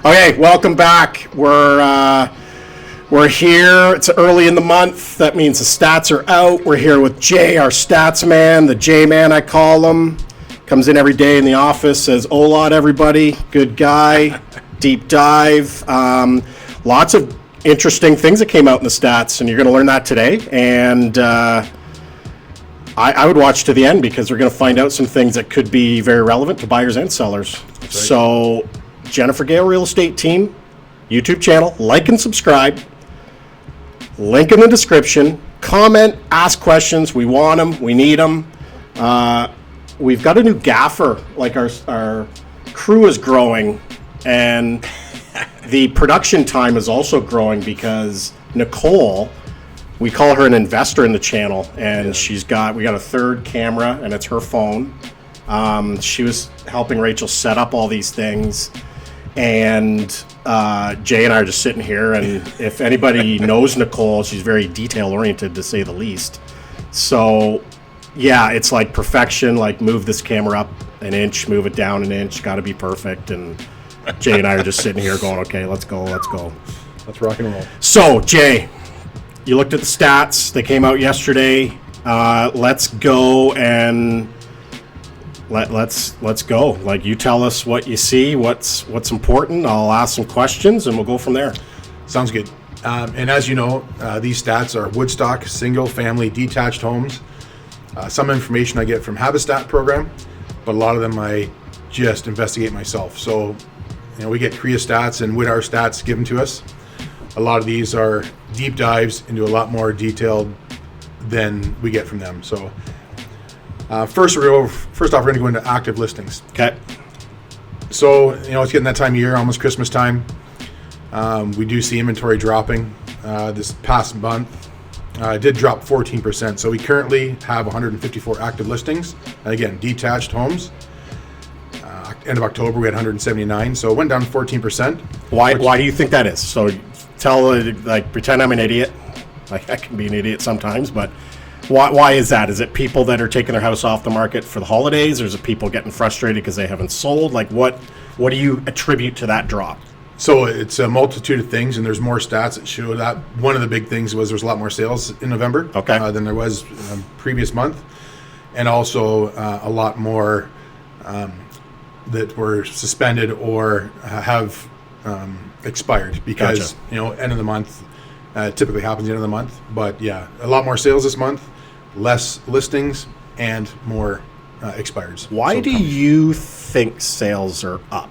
Okay, welcome back. We're here. It's early in the month. That means the stats are out. We're here with Jay, our stats man, the J man I call him. Comes in every day in the office, says "Olot, everybody." Good guy. Deep dive. Lots of interesting things that came out in the stats, and you're going to learn that today. And I would watch to the end because we're going to find out some things that could be very relevant to buyers and sellers. Right. So, Jennifer Gale Real Estate Team, YouTube channel, like and subscribe. Link in the description. Comment, ask questions. We want them. We need them. We've got a new gaffer. Like our crew is growing, and the production time is also growing because Nicole, we call her an investor in the channel, and we got a third camera, and it's her phone. She was helping Rachel set up all these things, and Jay and I are just sitting here, and if anybody knows Nicole, she's very detail oriented to say the least. So yeah, it's like perfection, like move this camera up an inch, move it down an inch, got to be perfect. And Jay and I are just sitting here going, okay, let's go. Let's rock and roll. So Jay, you looked at the stats. They came out yesterday. Let's go and let's go. Like, you tell us what you see, what's important. I'll ask some questions and we'll go from there. Sounds good. And as you know, these stats are Woodstock, single family, detached homes. Some information I get from Habistat program, but a lot of them I just investigate myself. So, we get CREA stats and WITAAR stats given to us. A lot of these are deep dives into a lot more detailed than we get from them. So, first off, we're going to go into active listings. Okay. So, it's getting that time of year, almost Christmas time. We do see inventory dropping. This past month, it did drop 14%. So we currently have 154 active listings. And again, detached homes. End of October, we had 179. So it went down 14%. Why do you think that is? So pretend I'm an idiot. Like, I can be an idiot sometimes, but why is that? Is it people that are taking their house off the market for the holidays, or is it people getting frustrated because they haven't sold? Like, what do you attribute to that drop? So it's a multitude of things, and there's more stats that show that. One of the big things was there was a lot more sales in November than there was previous month, and also a lot more that were suspended or have expired because end of the month typically happens at the end of the month. But yeah, a lot more sales this month, less listings, and more expireds. Why do you think sales are up?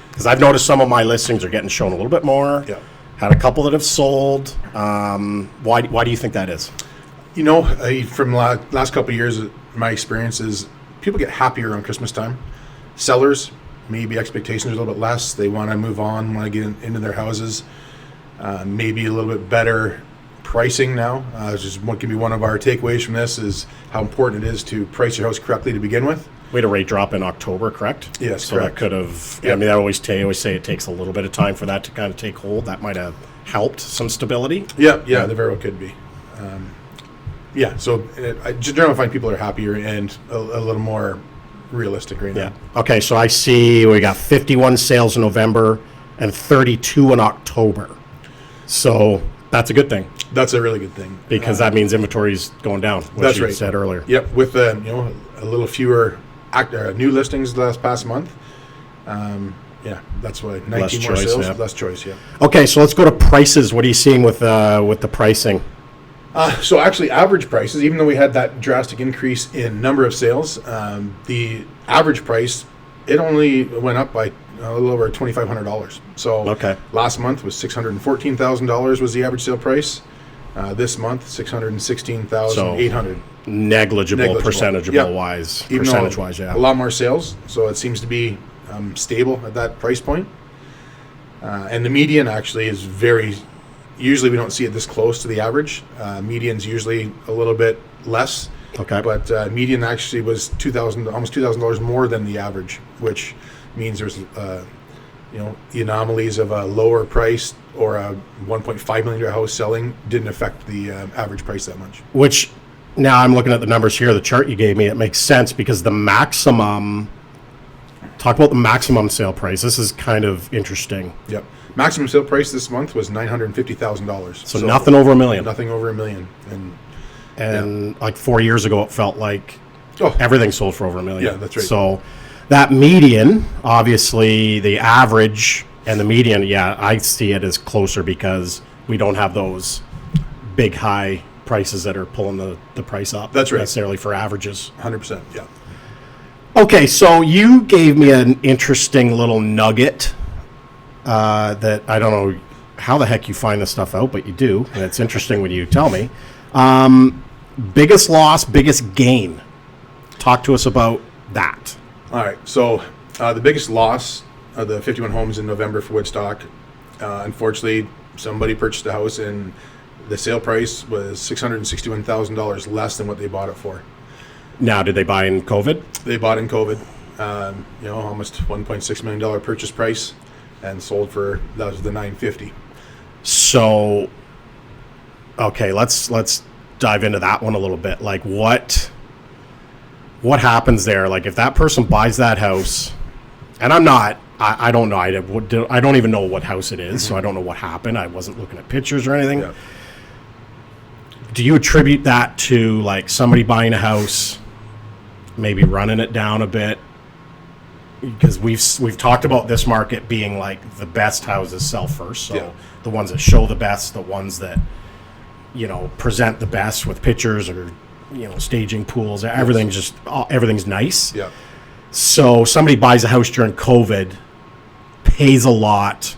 Because I've noticed some of my listings are getting shown a little bit more. Yeah. Had a couple that have sold. Why do you think that is? From last couple of years, my experience is people get happier around Christmas time. Sellers, maybe expectations are a little bit less. They want to move on, want to get into their houses. Maybe a little bit better pricing now. Just what can be one of our takeaways from this is how important it is to price your house correctly to begin with. We had a rate drop in October, correct? Yes, so correct. That could have, I mean, they always say it takes a little bit of time for that to kind of take hold. That might have helped some stability. Yeah, they very well could be. So I generally find people are happier and a little more realistic right now. Yeah. Okay, so I see we got 51 sales in November and 32 in October. So that's a good thing. That's a really good thing. Because that means inventory's going down, which that's you right. said earlier. Yep, with a little fewer new listings the last past month. That's why 19 less more choice, sales, yeah. less choice. Yeah. Okay, so let's go to prices. What are you seeing with the pricing? So actually, average prices, even though we had that drastic increase in number of sales, the average price, it only went up by a little over $2,500. So last month was $614,000 was the average sale price. This month, $616,800. Negligible percentage-wise, yeah. A lot more sales, so it seems to be stable at that price point. And the median actually is usually we don't see it this close to the average. Median's usually a little bit less. Okay. But median actually was almost $2,000 more than the average, which means there's the anomalies of a lower price or a $1.5 million house selling didn't affect the average price that much. Which, now I'm looking at the numbers here, the chart you gave me, it makes sense because the maximum Talk about the maximum sale price. This is kind of interesting. Yep. Maximum sale price this month was $950,000. So nothing over $1 million. Nothing over $1 million. And like 4 years ago, it felt like everything sold for over $1 million. Yeah, that's right. So that median, obviously, the average and the median, I see it as closer because we don't have those big high prices that are pulling the price up. That's right. Necessarily for averages. 100%. Yeah. Okay, so you gave me an interesting little nugget that I don't know how the heck you find this stuff out, but you do, and it's interesting when you tell me. Biggest loss, biggest gain. Talk to us about that. All right. So the biggest loss of the 51 homes in November for Woodstock, unfortunately, somebody purchased a house and the sale price was $661,000 less than what they bought it for. Now, did they buy in COVID? They bought in COVID. Almost $1.6 million purchase price, and sold for, that was the $950,000. So, okay, let's dive into that one a little bit. Like, what happens there? Like, if that person buys that house, and I don't know. I don't even know what house it is, so I don't know what happened. I wasn't looking at pictures or anything. Yeah. Do you attribute that to like somebody buying a house, maybe running it down a bit? Because we've talked about this market being like the best houses sell first. So the ones that show the best, the ones that, present the best with pictures or, staging pools, everything's nice. Yeah. So somebody buys a house during COVID, pays a lot,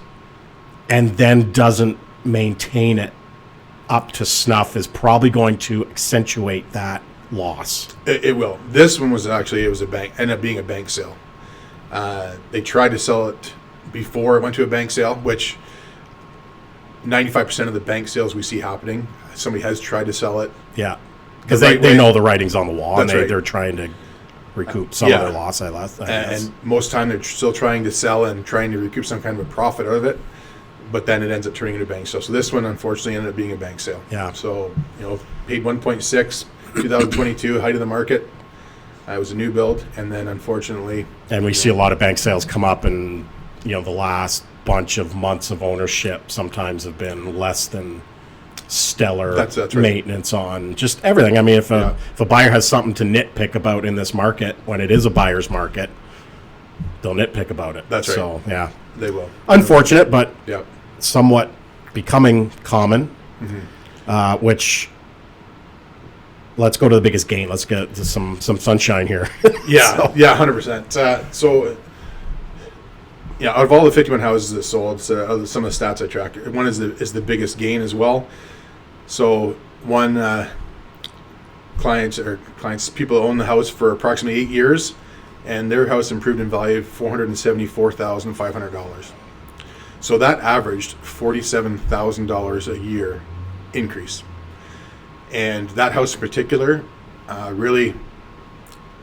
and then doesn't maintain it up to snuff is probably going to accentuate that loss. It will. This one was actually, ended up being a bank sale. They tried to sell it before it went to a bank sale, which 95% of the bank sales we see happening, somebody has tried to sell it. Yeah. Because they know the writing's on the wall. That's and they're trying to recoup some of their loss. And most time they're still trying to sell and trying to recoup some kind of a profit out of it, but then it ends up turning into a bank sale. So this one unfortunately ended up being a bank sale. Yeah. So paid 1.6, 2022 height of the market. It was a new build, and then unfortunately, and we see a lot of bank sales come up, and the last bunch of months of ownership sometimes have been less than stellar. That's right. Maintenance on just everything. I mean, if a buyer has something to nitpick about in this market, when it is a buyer's market, they'll nitpick about it. That's right. So they will. Unfortunate, but somewhat becoming common. Mm-hmm. Which. Let's go to the biggest gain. Let's get to some sunshine here. 100%. Out of all the 51 houses that sold, some of the stats I track, one is the biggest gain as well. So one clients, people own the house for approximately 8 years, and their house improved in value $474,500. So that averaged $47,000 a year increase. And that house in particular, really,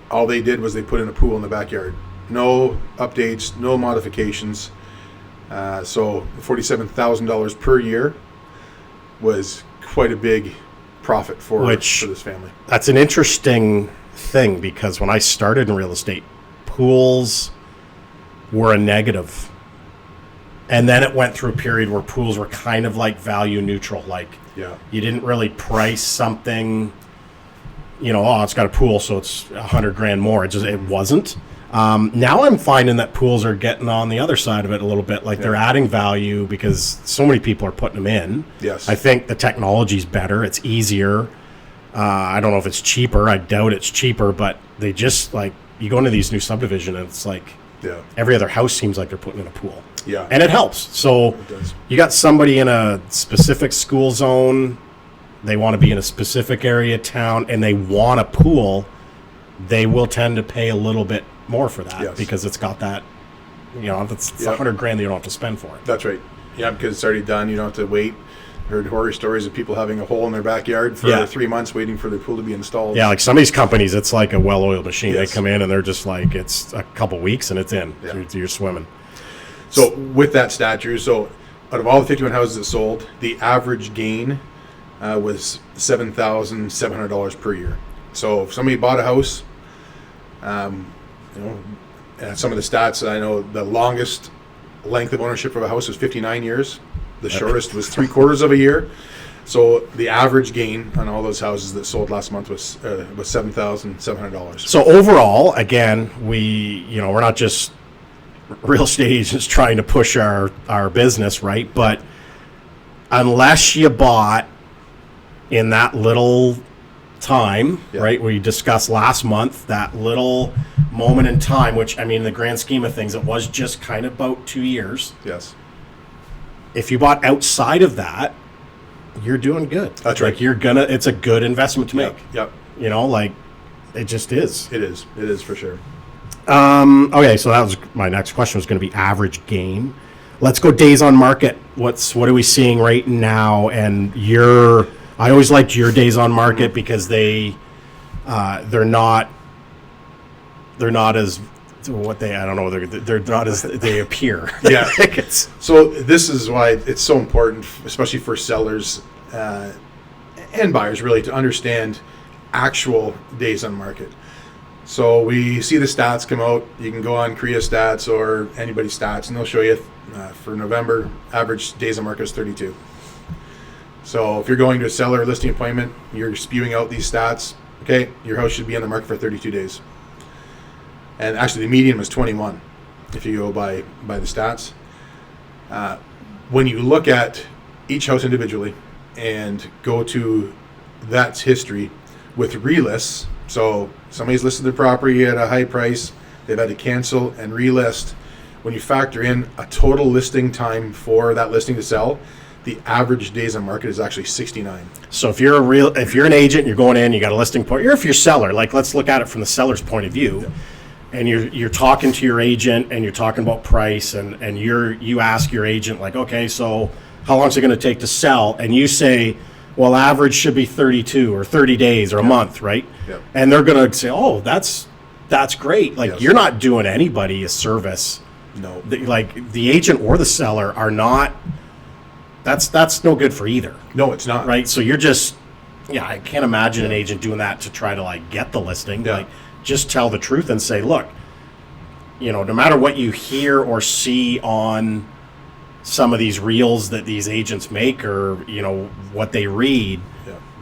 all they did was they put in a pool in the backyard. No updates, no modifications. So $47,000 per year was quite a big profit for this family. That's an interesting thing, because when I started in real estate, pools were a negative. And then it went through a period where pools were kind of like value neutral. Like, you didn't really price something, it's got a pool, so it's $100,000 more. It wasn't. Now I'm finding that pools are getting on the other side of it a little bit. Like they're adding value because so many people are putting them in. Yes. I think the technology's better. It's easier. I don't know if it's cheaper. I doubt it's cheaper, but they just you go into these new subdivisions and it's like every other house seems like they're putting in a pool. Yeah. And it helps. So you got somebody in a specific school zone, they want to be in a specific area of town, and they want a pool, they will tend to pay a little bit more for that because it's got that, it's $100,000 you don't have to spend for it. That's right. Yeah, because it's already done. You don't have to wait. Heard horror stories of people having a hole in their backyard for 3 months waiting for their pool to be installed. Yeah, like some of these companies, it's like a well-oiled machine. They come in and they're just like, it's a couple weeks and it's in. You're swimming. So with that stat, Drew, out of all the 51 houses that sold, the average gain was $7,700 per year. So if somebody bought a house, and some of the stats, I know the longest length of ownership of a house was 59 years. The shortest was 3/4 of a year. So the average gain on all those houses that sold last month was $7,700. So overall, again, we're not just real estate agents trying to push our business, right? But unless you bought in that little time, right, we discussed last month, that little moment in time, which, I mean, in the grand scheme of things, it was just kind of about 2 years. Yes. If you bought outside of that, you're doing good. That's right. Like it's a good investment to make. Yep. Like it just is. It is for sure. Okay, so that was my next question, was going to be average gain. Let's go days on market. What are we seeing right now? And I always liked your days on market because they're not as they're not as they appear. Yeah. Tickets. So this is why it's so important, especially for sellers and buyers, really, to understand actual days on market. So we see the stats come out. You can go on Korea Stats or anybody's stats, and they'll show you for November, average days on market is 32. So if you're going to a seller listing appointment, you're spewing out these stats. Okay, your house should be on the market for 32 days. And actually, the median was 21 if you go by the stats. When you look at each house individually and go to that's history with relists, so somebody's listed their property at a high price, they've had to cancel and relist. When you factor in a total listing time for that listing to sell, the average days on market is actually 69. So if you're an agent, you're going in, you got a listing point, or if you're a seller, like let's look at it from the seller's point of view. Yeah. And you're talking to your agent and you're talking about price and you ask your agent, like, okay, so how long is it going to take to sell? And you say, well, average should be 32 or 30 days or a month, right? Yep. And they're going to say, oh, that's great. Like, you're not doing anybody a service. No. Like the agent or the seller are not. That's no good for either. No, it's not. Right. So you're just, I can't imagine an agent doing that to try to like get the listing. Yeah. Like, just tell the truth and say, look, no matter what you hear or see on some of these reels that these agents make or, what they read,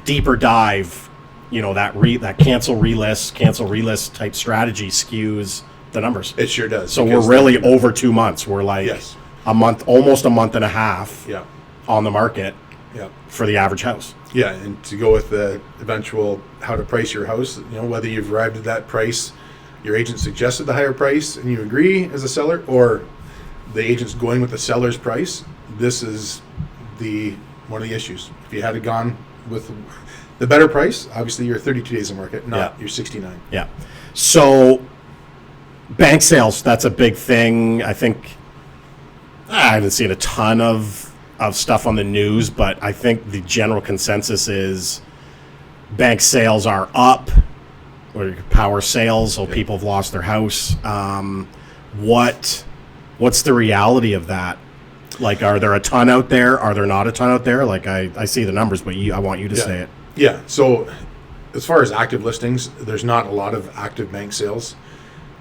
deeper dive, that cancel relist type strategy skews the numbers. It sure does. So we're really over 2 months. We're like almost a month and a half on the market for the average house. Yeah, and to go with the eventual how to price your house, whether you've arrived at that price, your agent suggested the higher price and you agree as a seller, or the agent's going with the seller's price, this is one of the issues. If you had gone with the better price, obviously you're 32 days on market, not you're 69. Yeah. So bank sales, that's a big thing. I think I haven't seen a ton of stuff on the news, but I think the general consensus is bank sales are up, or power sales, so people have lost their house. What's the reality of that? Like, are there a ton out there? Are there not a ton out there? Like, I see the numbers, but I want you to say it. Yeah, so as far as active listings, there's not a lot of active bank sales.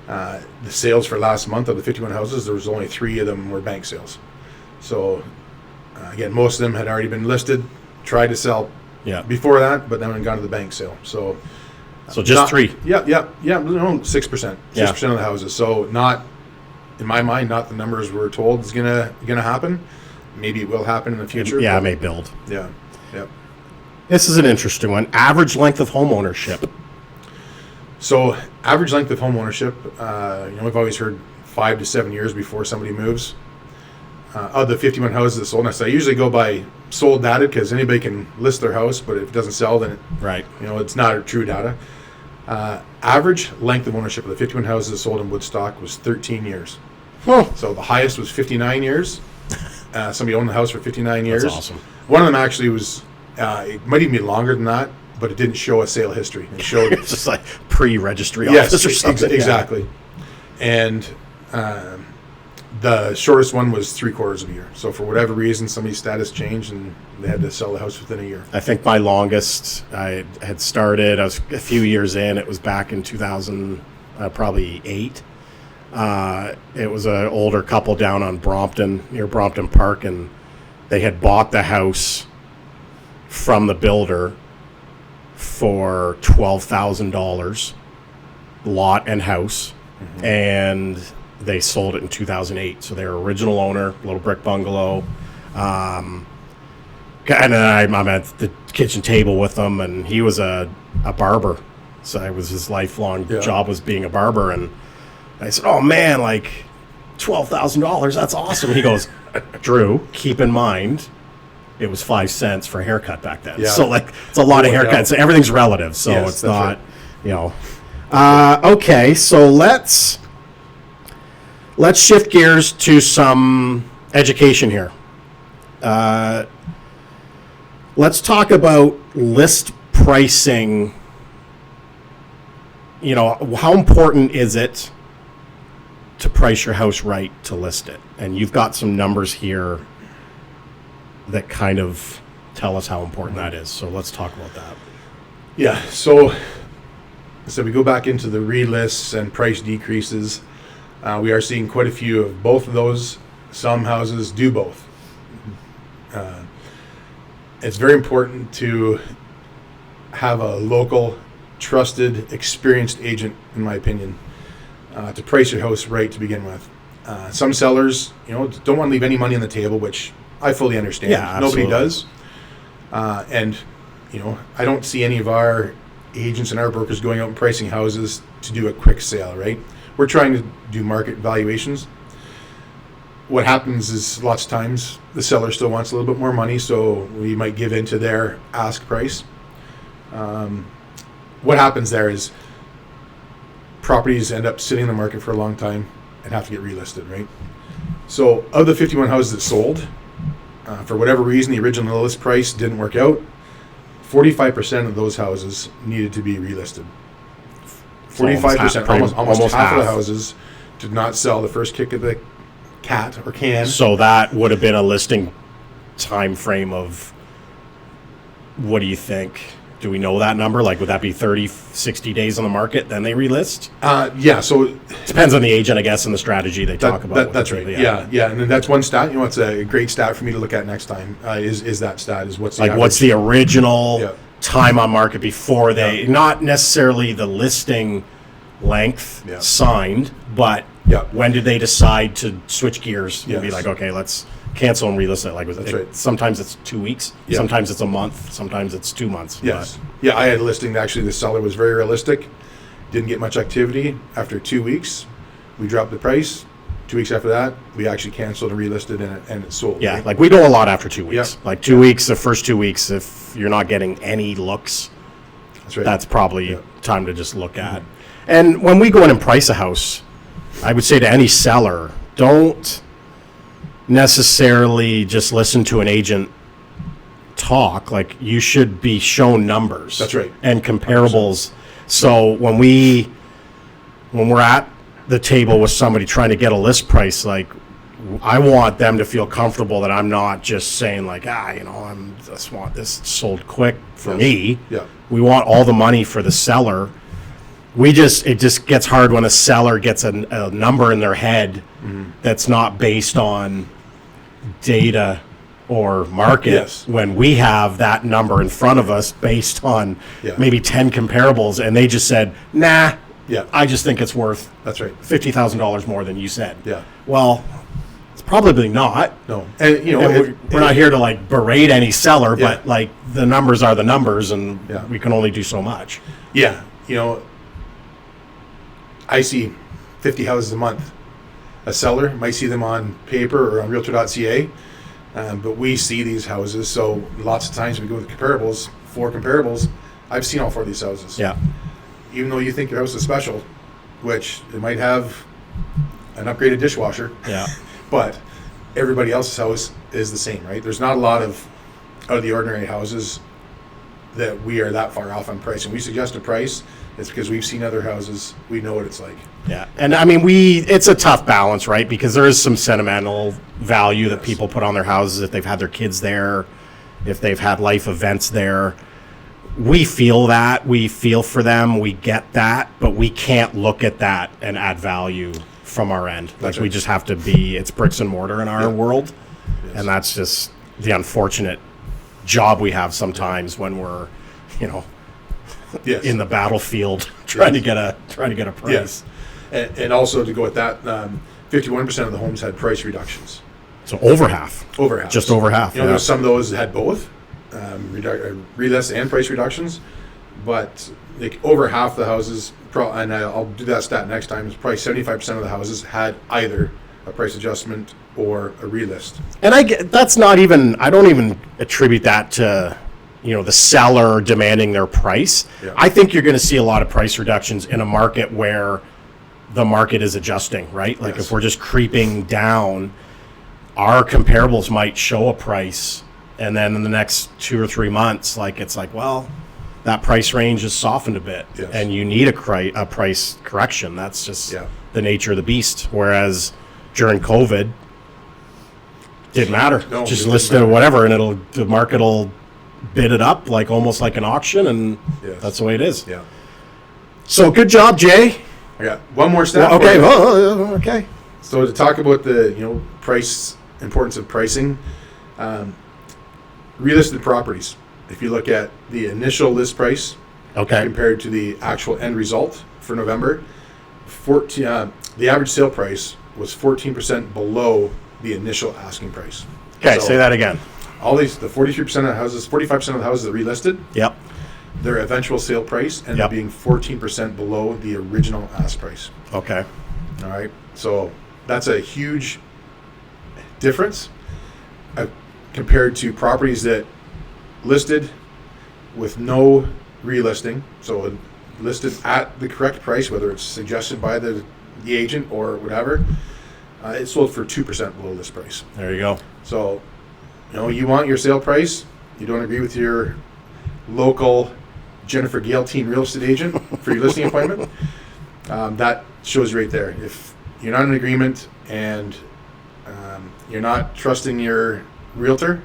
The sales for last month of the 51 houses, there was only 3 of them were bank sales. So again, most of them had already been listed, tried to sell before that, but then went gone to the bank sale. So just 3. 6%. 6% of the houses. So not, in my mind, not the numbers we're told is gonna happen. Maybe it will happen in the future. It may build. Yeah. This is an interesting one. Average length of home ownership. So average length of home ownership, we've always heard 5 to 7 years before somebody moves. Of the 51 houses that sold, I usually go by sold data because anybody can list their house, but if it doesn't sell, then it's not true data. Average length of ownership of the 51 houses that sold in Woodstock was 13 years. Huh. So the highest was 59 years. Somebody owned the house for 59 years. That's awesome. One of them actually was, it might even be longer than that, but it didn't show a sale history. It showed it's just like pre-registry office or something. Exactly. And the shortest one was 3/4 of a year. So for whatever reason, somebody's status changed and they had to sell the house within a year. I think my longest I had started, I was a few years in, it was back in 2000, probably 8. It was an older couple down on Brompton, near Brompton Park, and they had bought the house from the builder for $12,000, lot and house, and they sold it in 2008. So they're original owner, little brick bungalow. And I'm at the kitchen table with them, and he was a barber. So it was his lifelong job was being a barber. And I said, oh man, like $12,000, that's awesome. He goes, Drew, keep in mind, it was 5 cents for a haircut back then. Yeah. So like, it's a lot of haircuts. Everything's relative. So it's not, okay. So let's shift gears to some education here. Let's talk about list pricing. How important is it to price your house right to list it? And you've got some numbers here that kind of tell us how important that is. So let's talk about that. Yeah. So we go back into the relists and price decreases. We are seeing quite a few of both of those. Some houses do both. It's very important to have a local, trusted, experienced agent, in my opinion, to price your house right to begin with. Some sellers, don't want to leave any money on the table, which I fully understand. Yeah, nobody does. And I don't see any of our agents and our brokers going out and pricing houses to do a quick sale, right? We're trying to do market valuations. What happens is lots of times the seller still wants a little bit more money, so we might give in to their ask price. What happens there is properties end up sitting in the market for a long time and have to get relisted, right? So of the 51 houses that sold, for whatever reason, the original list price didn't work out, 45% of those houses needed to be relisted. 45%, almost half of the houses did not sell the first kick of the cat or can. So that would have been a listing time frame of, what do you think? Do we know that number? Like, would that be 30, 60 days on the market, then they relist? Yeah, so... Depends on the agent, I guess, and the strategy they talk about. That's right, yeah. And that's one stat. It's a great stat for me to look at next time, is that stat, is what's the average. What's the original time on market before they... Not necessarily the listing length signed, but when did they decide to switch gears and be like, okay, let's cancel and relist it? Like, right. Sometimes it's 2 weeks, sometimes it's a month, sometimes it's 2 months. Yes. Yeah, I had a listing. Actually, the seller was very realistic. Didn't get much activity. After 2 weeks, we dropped the price. 2 weeks after that, we actually canceled and relisted, and it sold. Yeah, right? Like we do a lot after 2 weeks. Yeah. Like 2 weeks, the first 2 weeks, if you're not getting any looks, that's probably time to just look at. And when we go in and price a house, I would say to any seller, don't necessarily just listen to an agent talk. Like, you should be shown numbers. That's right. And comparables. 100%. So when we're at the table with somebody trying to get a list price, like, I want them to feel comfortable that I'm not just saying like, I just want this sold quick for me. Yeah. We want all the money for the seller. It just gets hard when a seller gets a number in their head that's not based on data or market, when we have that number in front of us based on maybe 10 comparables, and they just said, nah, I just think it's worth $50,000 more than you said. Yeah. Well, it's probably not. No. And we're not here to like berate any seller, but like the numbers are the numbers, and we can only do so much. Yeah. I see 50 houses a month. A seller might see them on paper or on Realtor.ca, but we see these houses. So lots of times we go with comparables, 4 comparables. I've seen all 4 of these houses. Yeah. Even though you think your house is special, which it might have an upgraded dishwasher. Yeah. But everybody else's house is the same, right? There's not a lot of out of the ordinary houses that we are that far off on price. And we suggest a price. It's because we've seen other houses. We know what it's like. Yeah. And I mean, it's a tough balance, right? Because there is some sentimental value that people put on their houses if they've had their kids there, if they've had life events there. We feel that. We feel for them. We get that. But we can't look at that and add value from our end. Like That's we right. just have to be, it's bricks and mortar in our world. Yes. And that's just the unfortunate job we have sometimes when we're, Yes. in the battlefield trying to get a price. Yes. And also to go with that, 51% of the homes had price reductions. So over half. Over half. Just over half. There's some of those that had both, relist and price reductions, but like over half the houses, and I'll do that stat next time, is probably 75% of the houses had either a price adjustment or a relist. And that's not even, I don't even attribute that to, the seller demanding their price. Yeah. I think you're going to see a lot of price reductions in a market where the market is adjusting, right? Like Yes. if we're just creeping down, our comparables might show a price, and then in the next 2 or 3 months, well, that price range is softened a bit, Yes. and you need a price correction. That's just the nature of the beast. Whereas during COVID, didn't matter. No, Just it didn't list it or whatever, and the market will bid it up like almost like an auction, and Yes. that's the way it is. Yeah. So good job, Jay. I got one more stat. Okay. for you. Okay. So to talk about the importance of pricing, relisted properties. If you look at the initial list price Okay. compared to the actual end result for November, the average sale price was 14% below the initial asking price. Okay. So Say that again. all the 43% of the houses, 45% of the houses that relisted, Yep. their eventual sale price ended up being 14% below the original ask price. Okay. All right, so that's a huge difference compared to properties that listed with no relisting, so listed at the correct price, whether it's suggested by the agent or whatever. It sold for 2% below list price. There you go. So, you want your sale price. You don't agree with your local Jennifer Gale Team real estate agent for your listing appointment. That shows you right there. If you're not in agreement and you're not trusting your realtor,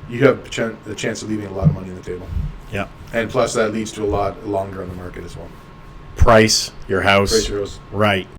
you have the chance of leaving a lot of money on the table. Yep. And plus, that leads to a lot longer on the market as well. Price your house. Price your house. Right.